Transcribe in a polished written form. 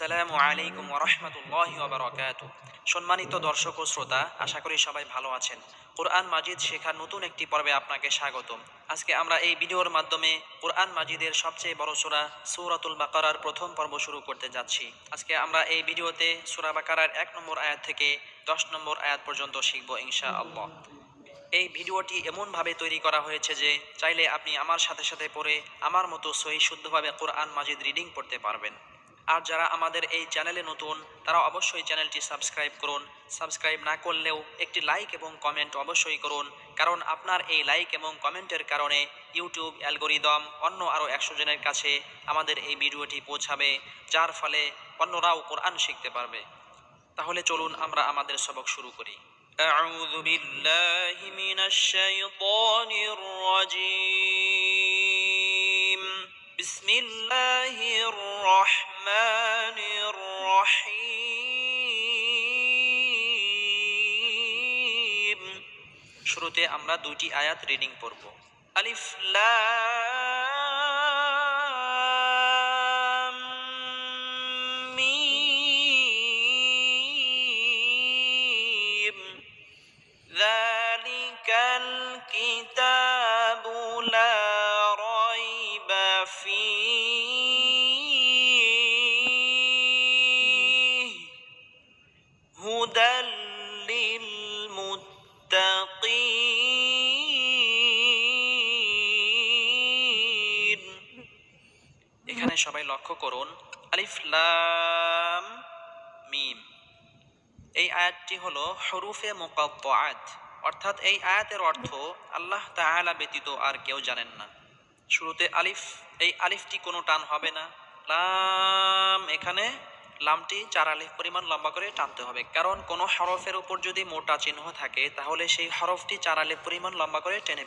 আসসালামু আলাইকুম ওয়া রাহমাতুল্লাহি ওয়া বারাকাতুহু। সম্মানিত দর্শক ও শ্রোতা, আশা করি সবাই ভালো আছেন। কোরআন মাজিদ শেখার নতুন একটি পর্বে আপনাকে স্বাগতম। আজকে আমরা এই ভিডিওর মাধ্যমে কোরআন মাজিদের সবচেয়ে বড় সূরা সূরাতুল বাকারার প্রথম পর্ব শুরু করতে যাচ্ছি। আজকে আমরা এই ভিডিওতে সূরা বাকারার ১ নম্বর আয়াত থেকে ১০ নম্বর আয়াত পর্যন্ত শিখব ইনশাআল্লাহ। এই ভিডিওটি এমনভাবে তৈরি করা হয়েছে যে চাইলে আপনি আমার সাথে সাথে পড়ে আমার মতো সহি শুদ্ধভাবে কোরআন মাজিদ রিডিং পড়তে পারবেন। আর যারা আমাদের এই চ্যানেলে নতুন, তারা অবশ্যই চ্যানেলটি সাবস্ক্রাইব করুন। সাবস্ক্রাইব না করলেও একটি লাইক এবং কমেন্ট অবশ্যই করুন, কারণ আপনার এই লাইক এবং কমেন্টের কারণে ইউটিউব অ্যালগোরিদম অন্য আরও ১০০ জনের কাছে আমাদের এই ভিডিওটি পৌঁছাবে, যার ফলে অন্যরাও কোরআন শিখতে পারবে। তাহলে চলুন আমরা আমাদের সবক শুরু করি। আউযু বিল্লাহি মিনাশ শাইতানির রাজীম। বিসমিল্লাহির রহমানির রহিম। শুরুতে আমরা দুইটি আয়াত রিডিং পড়ব। আলিফ লাম মিম। যালিকাল কিতাবু লা রাইবা ফীহি হুদাল লিল মুত্তাকিন। এখানে সবাই লক্ষ্য করুন, আলিফ লাম মিম। এই আয়াতটি হলো হরুফে মুকাত্তাআত, অর্থাৎ এই আয়াতের অর্থ আল্লাহ তাআলা ব্যতীত আর কেউ জানেন না। শুরুতে আলিফ, এই আলিফটি কোনো টান হবে না। লাম, এখানে লামটি ৪ আলিফ পরিমাণ লম্বা করে টানতে হবে, কারণ কোনো হরফের উপর যদি মোটা চিহ্ন থাকে তাহলে সেই হরফটি ৪ আলিফ পরিমাণ লম্বা করে টেনে